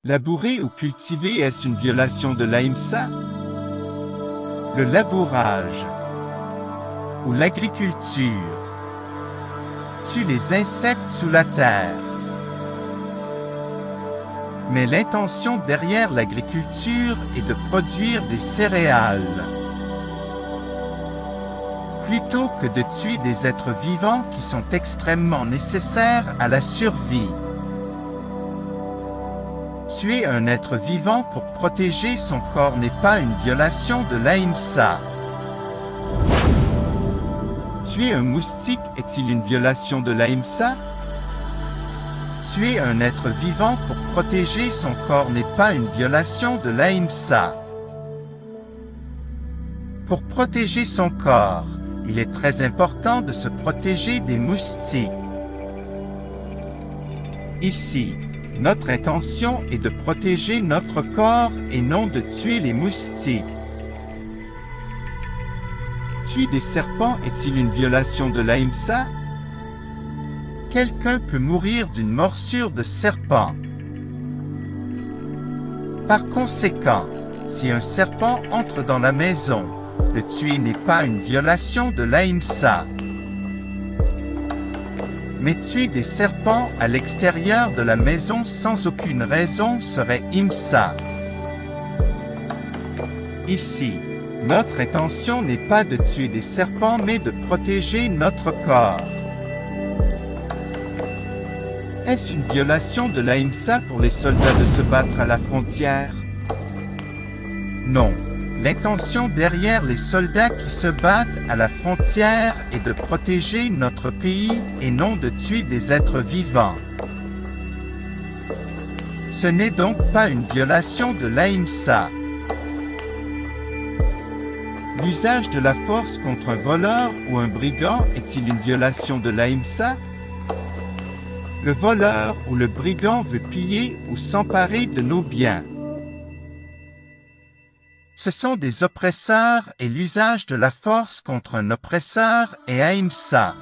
Labourer ou cultiver, est-ce une violation de l'Ahimsa? Le labourage ou l'agriculture tue les insectes sous la terre. Mais l'intention derrière l'agriculture est de produire des céréales, plutôt que de tuer des êtres vivants qui sont extrêmement nécessaires à la survie. Tuer un être vivant pour protéger son corps n'est pas une violation de l'Ahimsa. Tuer un moustique est-il une violation de l'Ahimsa? Tuer un être vivant pour protéger son corps n'est pas une violation de l'Ahimsa. Pour protéger son corps, il est très important de se protéger des moustiques. Ici, notre intention est de protéger notre corps et non de tuer les moustiques. Tuer des serpents est-il une violation de l'Ahimsa? Quelqu'un peut mourir d'une morsure de serpent. Par conséquent, si un serpent entre dans la maison, le tuer n'est pas une violation de l'Ahimsa. Mais tuer des serpents à l'extérieur de la maison sans aucune raison serait Himsa. Ici, notre intention n'est pas de tuer des serpents mais de protéger notre corps. Est-ce une violation de l'Ahimsa pour les soldats de se battre à la frontière? Non. L'intention derrière les soldats qui se battent à la frontière est de protéger notre pays et non de tuer des êtres vivants. Ce n'est donc pas une violation de l'Ahimsa. L'usage de la force contre un voleur ou un brigand est-il une violation de l'Ahimsa? Le voleur ou le brigand veut piller ou s'emparer de nos biens. Ce sont des oppresseurs et l'usage de la force contre un oppresseur est Ahimsa.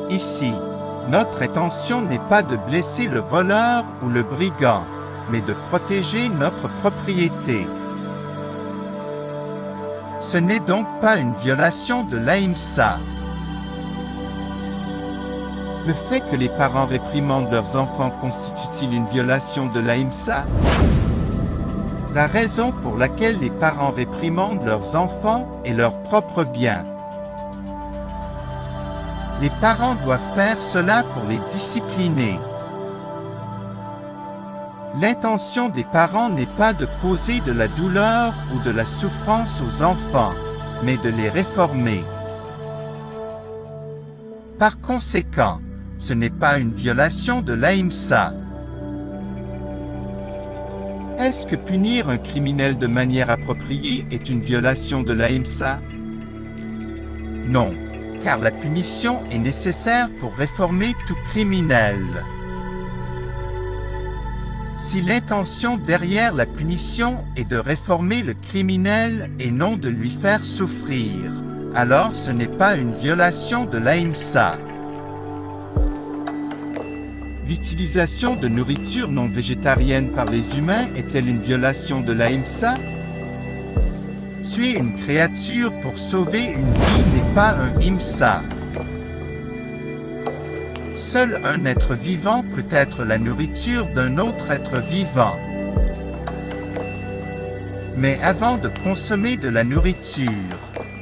Ici, notre intention n'est pas de blesser le voleur ou le brigand, mais de protéger notre propriété. Ce n'est donc pas une violation de l'Ahimsa. Le fait que les parents réprimandent leurs enfants constitue-t-il une violation de l'Ahimsa? La raison pour laquelle les parents réprimandent leurs enfants est leur propre bien. Les parents doivent faire cela pour les discipliner. L'intention des parents n'est pas de causer de la douleur ou de la souffrance aux enfants, mais de les réformer. Par conséquent, ce n'est pas une violation de l'Ahimsa. Est-ce que punir un criminel de manière appropriée est une violation de l'Ahimsa? Non, car la punition est nécessaire pour réformer tout criminel. Si l'intention derrière la punition est de réformer le criminel et non de lui faire souffrir, alors ce n'est pas une violation de l'Ahimsa. L'utilisation de nourriture non végétarienne par les humains est-elle une violation de l'Ahimsa? Tuer une créature pour sauver une vie n'est pas un Himsa. Seul un être vivant peut être la nourriture d'un autre être vivant. Mais avant de consommer de la nourriture,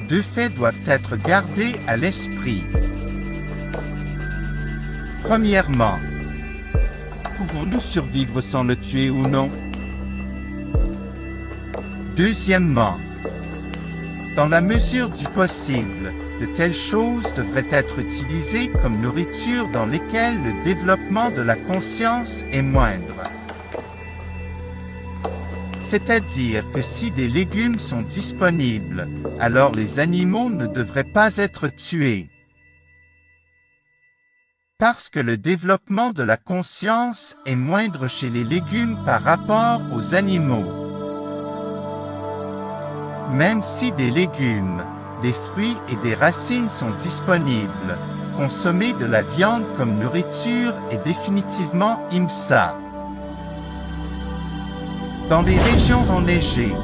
deux faits doivent être gardés à l'esprit. Premièrement, pouvons-nous survivre sans le tuer ou non? Deuxièmement, dans la mesure du possible, de telles choses devraient être utilisées comme nourriture dans lesquelles le développement de la conscience est moindre. C'est-à-dire que si des légumes sont disponibles, alors les animaux ne devraient pas être tués. Parce que le développement de la conscience est moindre chez les légumes par rapport aux animaux. Même si des légumes, des fruits et des racines sont disponibles, consommer de la viande comme nourriture est définitivement IMSA. Dans les régions enneigées,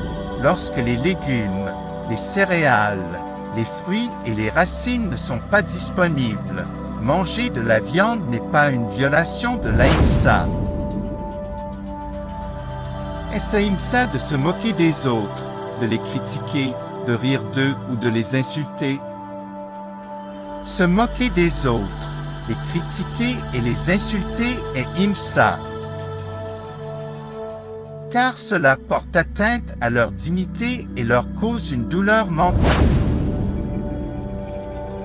lorsque les légumes, les céréales, les fruits et les racines ne sont pas disponibles, manger de la viande n'est pas une violation de l'AIMSA. Est-ce IMSA de se moquer des autres, de les critiquer, de rire d'eux ou de les insulter? Se moquer des autres, les critiquer et les insulter est IMSA. Car cela porte atteinte à leur dignité et leur cause une douleur mentale.